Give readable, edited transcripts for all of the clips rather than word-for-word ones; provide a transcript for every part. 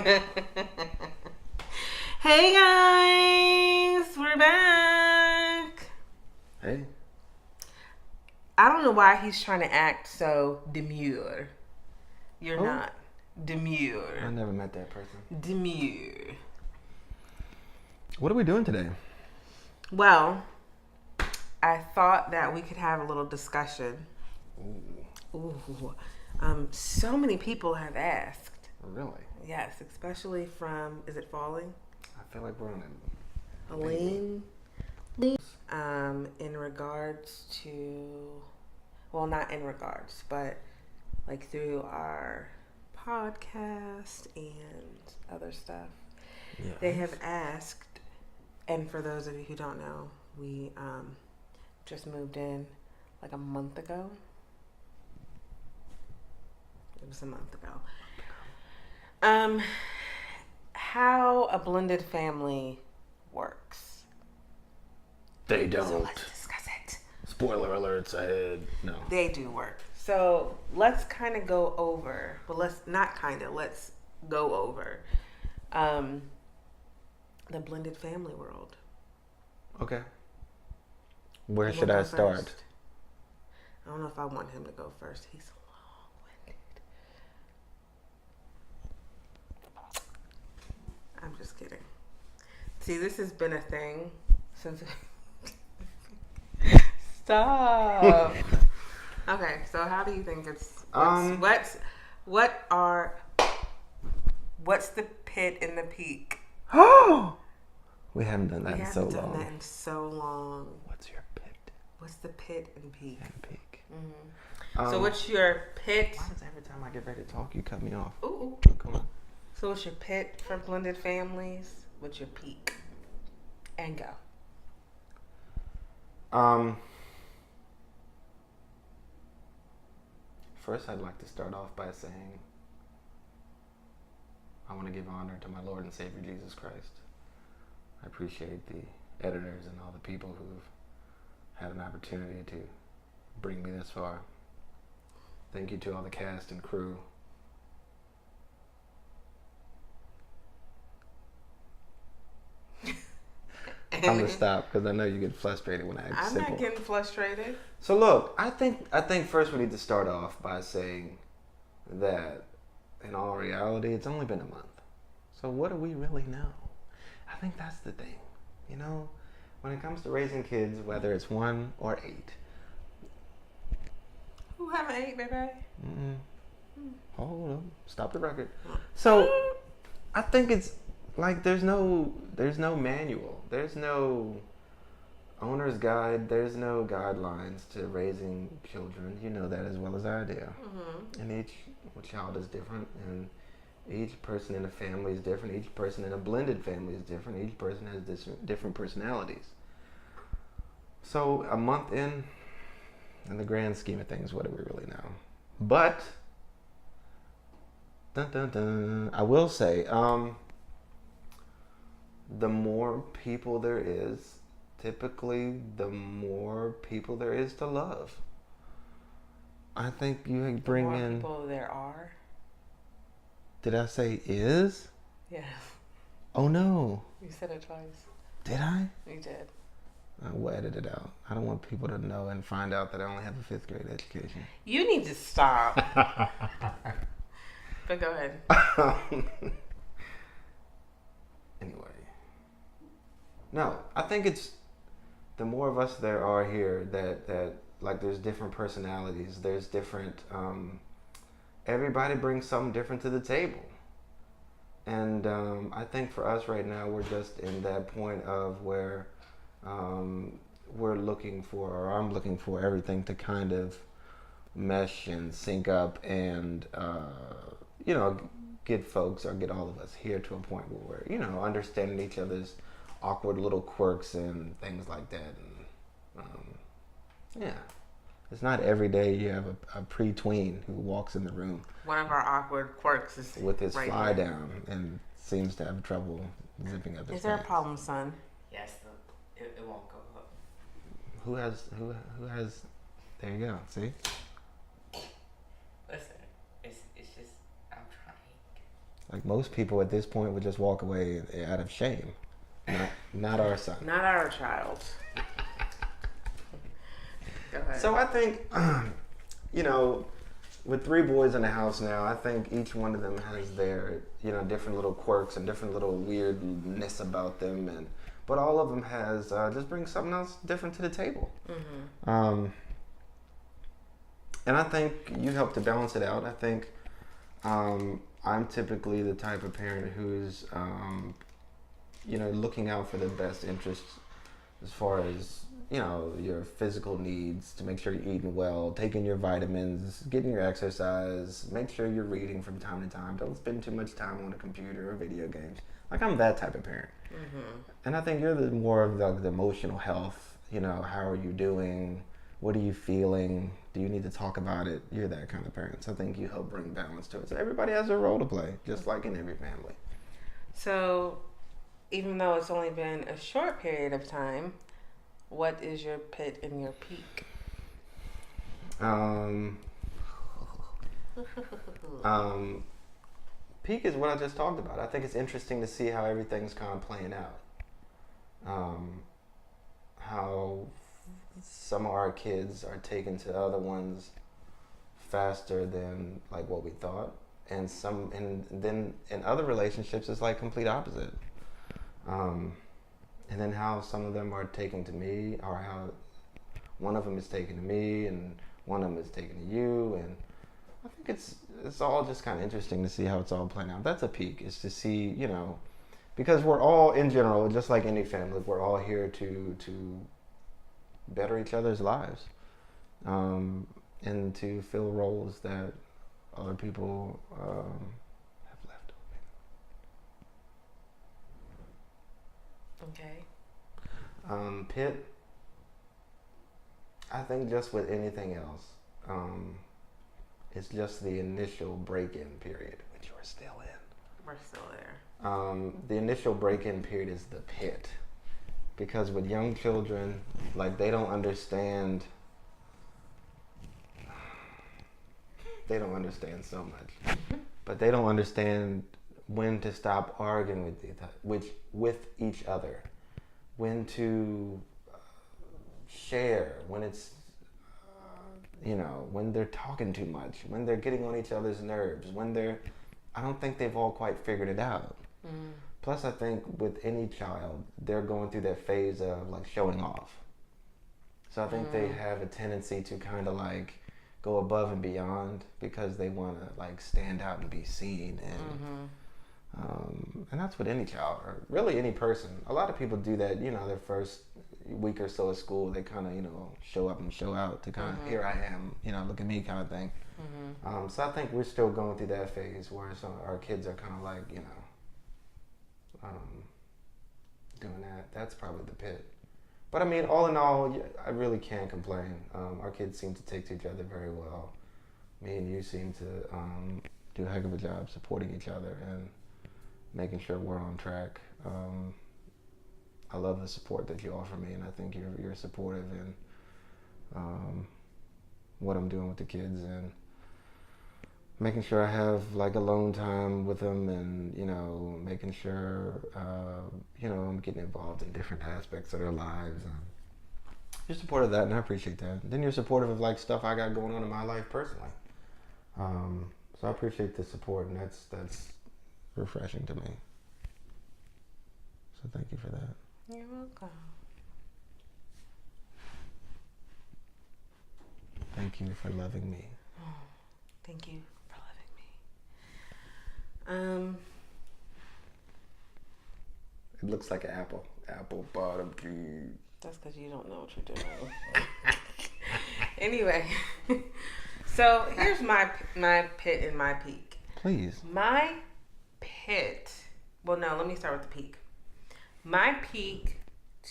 Hey guys, we're back. Hey, I don't know why he's trying to act so demure. You're who? not demure. I never met that person. Demure. What are we doing today? Well, I thought that we could have a little discussion. Ooh, Ooh. So many people have asked. really? Yes, especially from, is it Falling? I feel like we're on a Aline. In regards to, well, not in regards, but like through our podcast and other stuff, Yeah. they have asked, and for those of you who don't know, we just moved in like a month ago. It was a month ago. How a blended family works. They So don't. let's discuss it. Spoiler alerts ahead. No. They do work. So let's kind of go over, but let's go over the blended family world. Okay. Where You should wanna I go start? first? I don't know if I want him to go first. He's long-winded. I'm just kidding. See, this has been a thing since. Stop. Okay, so how do you think it's what's the pit and the peak? We haven't done that We in so haven't done long. that in so long. What's your pit What's the pit and peak? and peak? So what's your pit? Why does every time I get ready to talk, you cut me off? Ooh. Come on. So what's your pit for blended families? What's your peak? And go. First, I'd like to start off by saying I want to give honor to my Lord and Savior Jesus Christ. I appreciate the editors and all the people who've had an opportunity to bring me this far. Thank you to all the cast and crew. I'm gonna stop because I know you get frustrated when I act I'm simple. not getting frustrated. So look, I think first we need to start off by saying that in all reality, it's only been a month. So what do we really know? I think that's the thing. You know, when it comes to raising kids, whether it's 1 or 8. Who haven't ate, baby? Hold up. Stop the record. So I think it's like there's no manual. There's no owner's guide. There's no guidelines to raising children. You know that as well as I do. And each child is different, and each person in a family is different. Each person in a blended family is different. Each person has different personalities. So a month in the grand scheme of things, what do we really know? But dun, dun, dun, I will say, the more people there is, typically the more people there is to love. I think you bring The more in. people there are. Did I say is? Yeah. Oh no. You said it twice. Did I? You did. We'll edit it out. I don't want people to know and find out that I only have a 5th grade education. You need to stop. But go ahead. Anyway. No, I think it's the more of us there are here that like there's different personalities. There's different. Everybody brings something different to the table. And I think for us right now, we're just in that point of where we're looking for, or I'm looking for everything to kind of mesh and sync up and, get folks or get all of us here to a point where we're, understanding each other's awkward little quirks and things like that. And, yeah. It's not every day you have a pre-tween who walks in the room. One of our awkward quirks is with his right fly here. down and seems to have trouble zipping up his Is there a pants. problem, son? Yes, it won't go up. Who has? There you go. See. Listen, it's just I'm trying. Like most people at this point would just walk away out of shame. Not our son. Not our child. Go ahead. So I think, you know, with 3 boys in the house now, I think each one of them has their, you know, different little quirks and different little weirdness about them, but all of them has just brings something else different to the table. Mm-hmm. And I think you help to balance it out. I think I'm typically the type of parent who's, you know, looking out for the best interests as far as, you know, your physical needs, to make sure you're eating well, taking your vitamins, getting your exercise, make sure you're reading from time to time. Don't spend too much time on a computer or video games. Like, I'm that type of parent. Mm-hmm. And I think you're more of the emotional health, you know, how are you doing? What are you feeling? Do you need to talk about it? You're that kind of parent. So I think you help bring balance to it. So everybody has a role to play, just like in every family. So, even though it's only been a short period of time, what is your pit and your peak? Peak is what I just talked about. I think it's interesting to see how everything's kind of playing out. How some of our kids are taken to other ones faster than like what we thought, and then in other relationships it's like complete opposite. And then how some of them are taken to me, or how one of them is taken to me and one of them is taken to you, and I think it's all just kind of interesting to see how it's all playing out. That's a peak, is to see, you know, because we're all, in general, just like any family, we're all here to better each other's lives, and to fill roles that other people have left open. Okay. Pit, I think just with anything else, it's just the initial break-in period, which we're still in. We're still there. The initial break-in period is the pit, because with young children, like, they don't understand so much, but they don't understand when to stop arguing with each other, when to share, when it's you know, when they're talking too much, when they're getting on each other's nerves, I don't think they've all quite figured it out. Mm. Plus, I think with any child, they're going through that phase of like showing off. So I think they have a tendency to kind of like go above and beyond because they want to like stand out and be seen, and that's with any child, or really any person. A lot of people do that, you know, their first week or so of school, they kind of, you know, show up and show out to kind of, here I am, you know, look at me kind of thing. So I think we're still going through that phase where some of our kids are kind of like, you know, doing that. That's probably the pit. But I mean, all in all, I really can't complain. Our kids seem to take to each other very well. Me and you seem to do a heck of a job supporting each other and making sure we're on track. I love the support that you offer me, and I think you're supportive in what I'm doing with the kids, and making sure I have like alone time with them, and, you know, making sure you know, I'm getting involved in different aspects of their lives. You're supportive of that, and I appreciate that. Then you're supportive of like stuff I got going on in my life personally. So I appreciate the support, and that's refreshing to me. So thank you for that. You're welcome. Thank you for loving me. Oh, thank you for loving me. It looks like an apple. Apple bottom tree. That's because you don't know what you're doing. Anyway, so here's my pit and my peak. Please. My pit. Well, no, let me start with the peak. My peak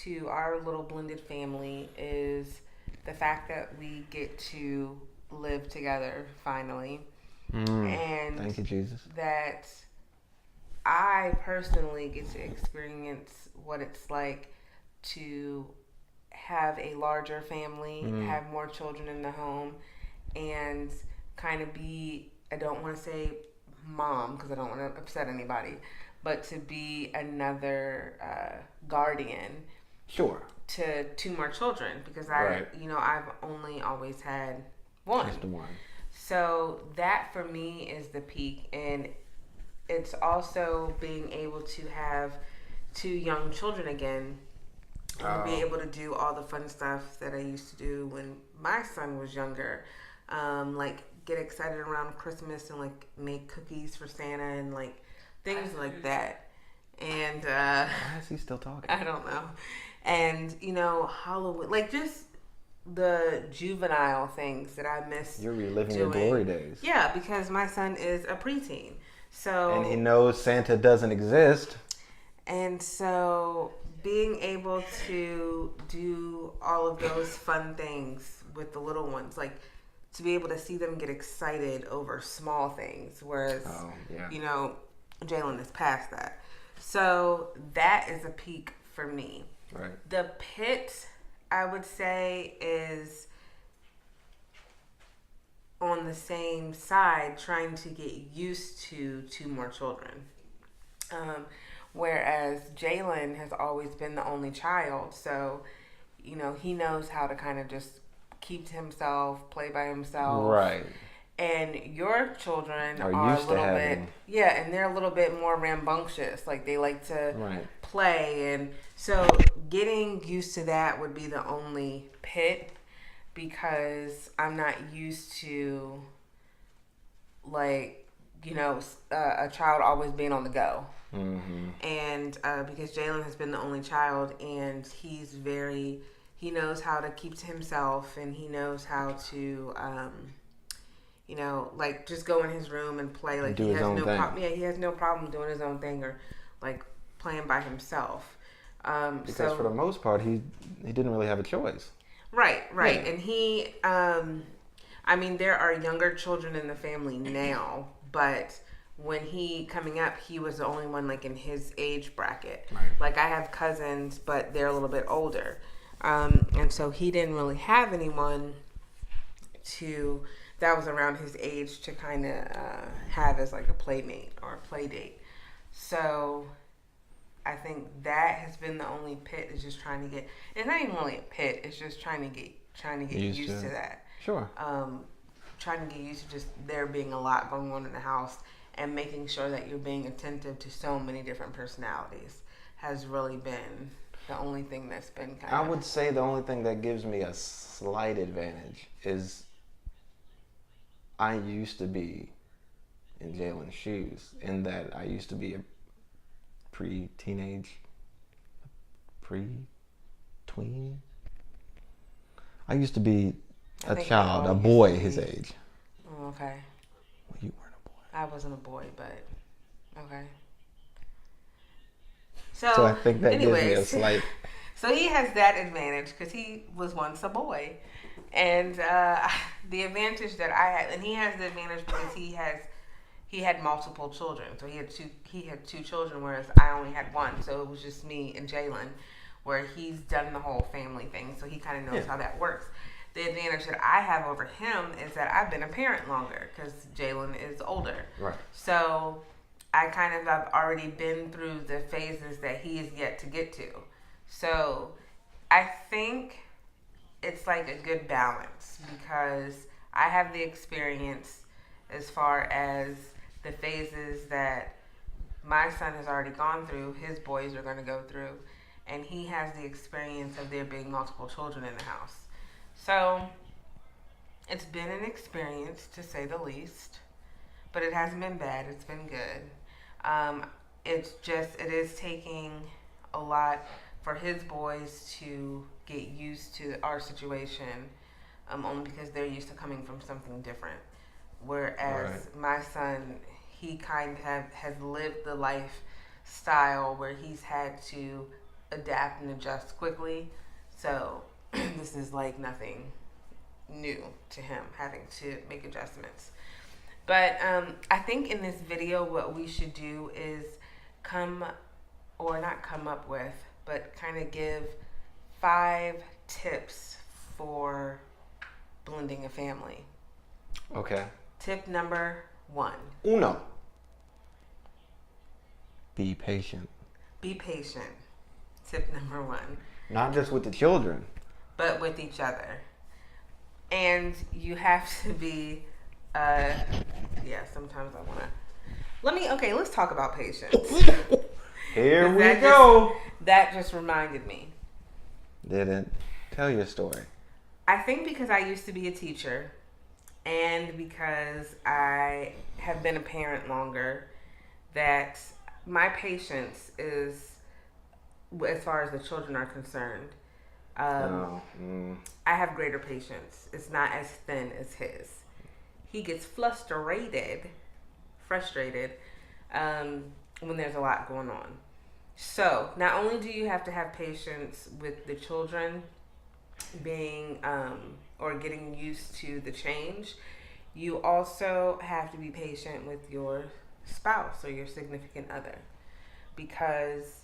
to our little blended family is the fact that we get to live together finally. And thank you, Jesus. That I personally get to experience what it's like to have a larger family, have more children in the home, and kind of be, I don't want to say mom, because I don't want to upset anybody, but to be another guardian Sure. to 2 more children, because Right. I've only always had one. Just the one. So that for me is the peak, and it's also being able to have 2 young children again, and be able to do all the fun stuff that I used to do when my son was younger, like get excited around Christmas and like make cookies for Santa and like things like that. And Why is he still talking? I don't know. And Halloween, like just the juvenile things that I miss. You're reliving doing. your glory days. Yeah, because my son is a preteen. So And he knows Santa doesn't exist. And so being able to do all of those fun things with the little ones, like to be able to see them get excited over small things, whereas, Jalen is past that. So that is a peak for me. Right. The pit, I would say, is on the same side, trying to get used to 2 more children. Whereas Jalen has always been the only child, so he knows how to kind of just keep to himself, play by himself. Right. And your children Are are a used to little having- bit, and they're a little bit more rambunctious. Like they like to Right. play, and so getting used to that would be the only pit, because I'm not used to a child always being on the go. Mm-hmm. And because Jalen has been the only child, and he knows how to keep to himself, and he knows how to just go in his room and play. Like Do he his has own no thing. problem. Yeah, he has no problem doing his own thing, or like playing by himself. Because for the most part, he didn't really have a choice. Right. Yeah. And he, there are younger children in the family now, but when coming up, he was the only one like in his age bracket. Right. Like I have cousins, but they're a little bit older. And so he didn't really have anyone that was around his age to kind of have as like a playmate or a play date. So I think that has been the only pit, is just trying to get, it's not even really a pit, it's just trying to get used to that. Sure. Trying to get used to just there being a lot going on in the house, and making sure that you're being attentive to so many different personalities has really been the only thing that's been kind of... I would say the only thing that gives me a slight advantage is I used to be in Jalen's shoes, in that I used to be a pre-teenage, pre-tween. I used to be I a think child, we all a used boy to his be. age. Oh, okay. Well, you weren't a boy. I wasn't a boy, but okay. So I think that gives me a anyways, slight... So he has that advantage because he was once a boy, and the advantage that I had, and he has the advantage because he had multiple children. So he had two children, whereas I only had one. So it was just me and Jalen, where he's done the whole family thing. So he kind of knows how that works. The advantage that I have over him is that I've been a parent longer because Jalen is older. Right. So I've already been through the phases that he is yet to get to. So I think it's like a good balance because I have the experience as far as the phases that my son has already gone through, his boys are going to go through, and he has the experience of there being multiple children in the house. So it's been an experience, to say the least, but it hasn't been bad. It's been good. It is taking a lot for his boys to get used to our situation, only because they're used to coming from something different. Whereas my son, he kind of has lived the lifestyle where he's had to adapt and adjust quickly. So this is like nothing new to him, having to make adjustments. But I think in this video, what we should do is but kind of give 5 tips for blending a family. Okay. Tip number 1. Uno. Be patient. Be patient. Tip number 1. Not just with the children. But with each other. And you have to be, sometimes I want to. Let's talk about patience. Here we That go. That just reminded me. Didn't tell your story. I think because I used to be a teacher and because I have been a parent longer, that my patience is, as far as the children are concerned, I have greater patience. It's not as thin as his. He gets frustrated when there's a lot going on. So not only do you have to have patience with the children being or getting used to the change, you also have to be patient with your spouse or your significant other, because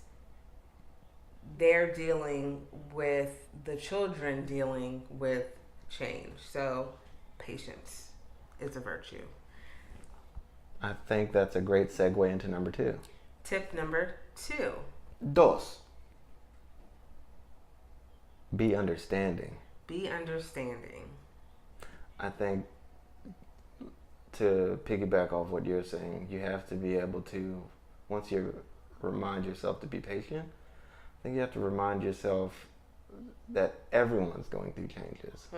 they're dealing with the children dealing with change. So patience is a virtue. I think that's a great segue into number 2. Tip number 2. Dos. Be understanding. Be understanding. I think, to piggyback off what you're saying, you have to be able to, once you remind yourself to be patient, I think you have to remind yourself that everyone's going through changes.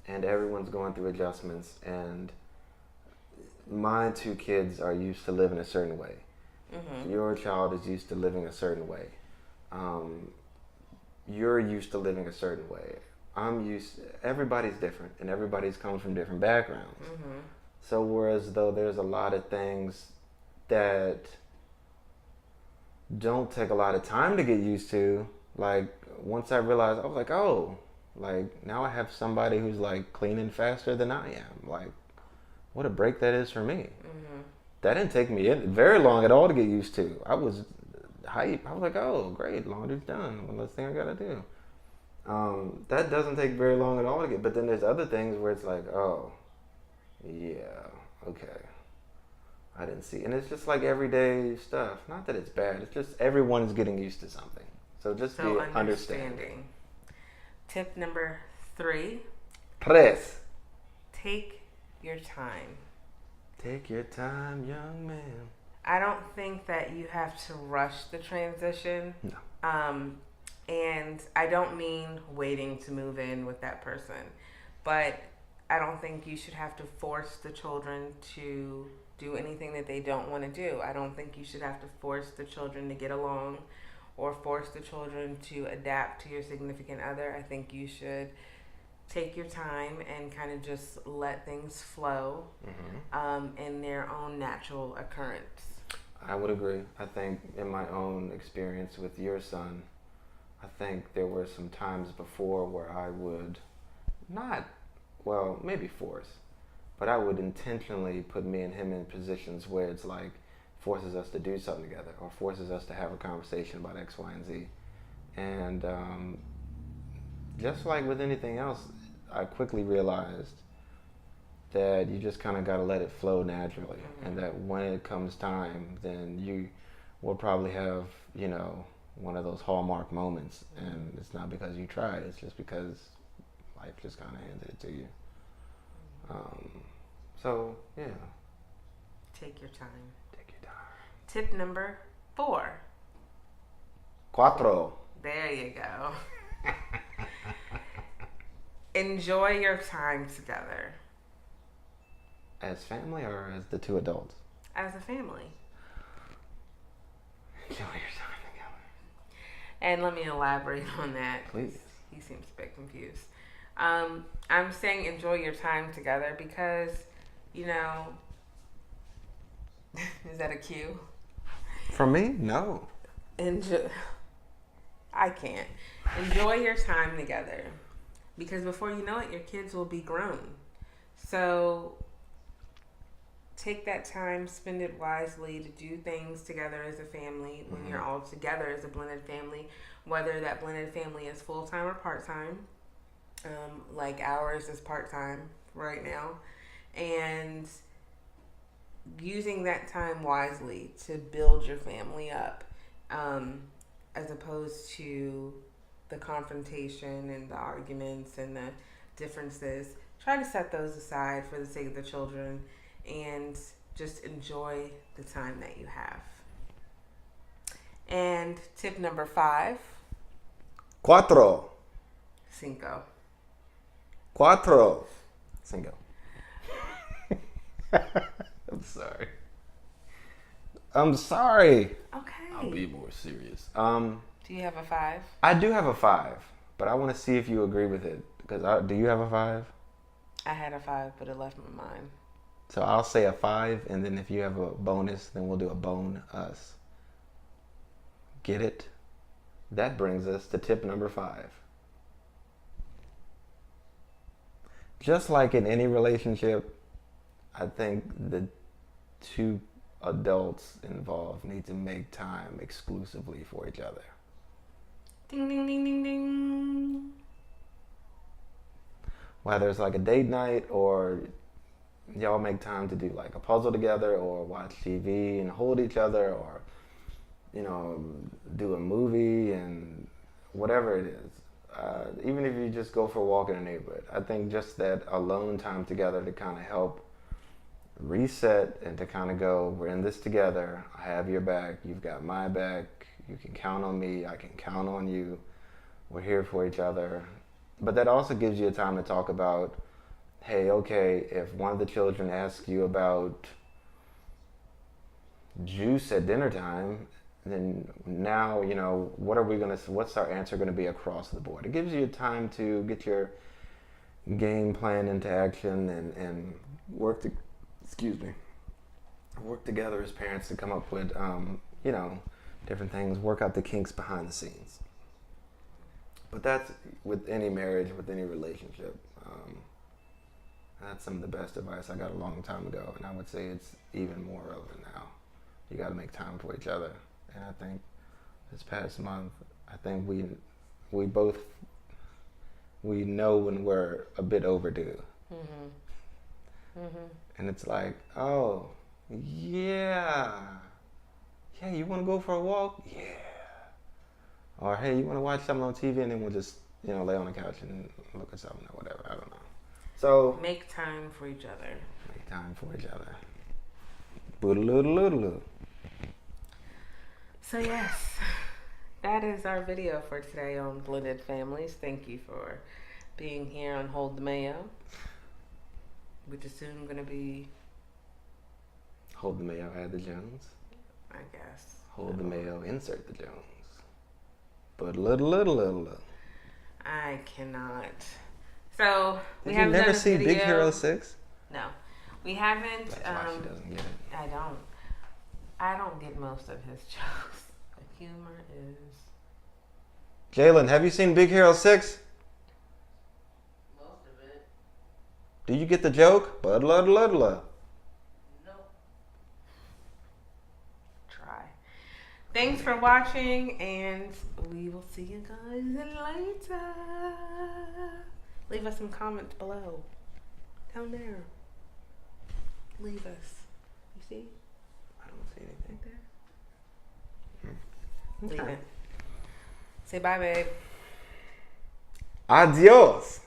And everyone's going through adjustments. And my 2 kids are used to living a certain way. Your child is used to living a certain way. You're used to living a certain way. Everybody's different, and everybody's comes from different backgrounds. So whereas though there's a lot of things that don't take a lot of time to get used to, like once I realized, I was like, oh, like now I have somebody who's like cleaning faster than I am. Like, what a break that is for me. That didn't take me very long at all to get used to. I was hype. I was like, oh, great, laundry's done. One less thing I gotta do. That doesn't take very long at all to get. But then there's other things where it's like, oh, yeah, okay, I didn't see. And it's just like everyday stuff. Not that it's bad. It's just everyone's getting used to something. So just be understanding. Tip number 3. Tres. Take your time. Take your time, young man. I don't think that you have to rush the transition. No. And I don't mean waiting to move in with that person, but I don't think you should have to force the children to do anything that they don't want to do. I don't think you should have to force the children to get along or force the children to adapt to your significant other. I think you should take your time and kind of just let things flow in their own natural occurrence. I would agree. I think in my own experience with your son, I think there were some times before where I would maybe force, but I would intentionally put me and him in positions where it's like forces us to do something together or forces us to have a conversation about X, Y, and Z. And just like with anything else, I quickly realized that you just kind of got to let it flow naturally, and that when it comes time, then you will probably have, one of those hallmark moments, and it's not because you tried, it's just because life just kind of handed it to you. So, yeah. Take your time. Take your time. Tip number 4. Cuatro. There you go. Enjoy your time together. As family or as the 2 adults? As a family. Enjoy your time together. And let me elaborate on that. Please. He seems a bit confused. I'm saying enjoy your time together because, is that a cue? For me? No. I can't. Enjoy your time together because before you know it, your kids will be grown. So take that time, spend it wisely to do things together as a family when you're all together as a blended family, whether that blended family is full-time or part-time. Like ours is part-time right now. And using that time wisely to build your family up, as opposed to the confrontation and the arguments and the differences. Try to set those aside for the sake of the children and just enjoy the time that you have. And tip number 5, Cuatro. cinco. Cuatro. Cinco. I'm sorry. Okay. I'll be more serious. Do you have a 5? I do have a 5, but I want to see if you agree with it. Because do you have a 5? I had a 5, but it left my mind. So I'll say a 5, and then if you have a bonus, then we'll do a bone us. Get it? That brings us to tip number 5. Just like in any relationship, I think the two adults involved need to make time exclusively for each other. Ding, ding, ding, ding, ding. Whether it's like a date night or y'all make time to do like a puzzle together or watch TV and hold each other or, do a movie and whatever it is. Even if you just go for a walk in the neighborhood, I think just that alone time together to kind of help reset and to kind of go, we're in this together. I have your back. You've got my back. You can count on me. I can count on you. We're here for each other. But that also gives you a time to talk about, hey, okay, if one of the children asks you about juice at dinner time, then now, what's our answer going to be across the board? It gives you time to get your game plan into action and work together as parents to come up with, different things, work out the kinks behind the scenes. But that's with any marriage, with any relationship. That's some of the best advice I got a long time ago, and I would say it's even more relevant now. You got to make time for each other. And I think this past month, I think we know when we're a bit overdue. Mm-hmm. Mm-hmm. And it's like, oh, yeah, you want to go for a walk? Yeah. Or, hey, you want to watch something on TV, and then we'll just, lay on the couch and look at something or whatever. I don't know. So make time for each other. Make time for each other. Boo-da-loo-da-loo-da-loo. So yes, that is our video for today on Blended Families. Thank you for being here on Hold the Mayo, which is soon going to be... Hold the Mayo, add the Jones. I guess. Hold the Mayo, insert the Jones. But little. I cannot. So we Did you haven't never done a see video. Big Hero 6? No, we haven't. That's why she doesn't get it. I don't get most of his jokes. The humor is... Jalen, have you seen Big Hero 6? Most of it. Do you get the joke? Blah. Try. Thanks for watching, and we will see you guys later. Leave us some comments below. Down there. Leave us. You see? I don't see anything. Right there. Leave it. Say bye, babe. Adios.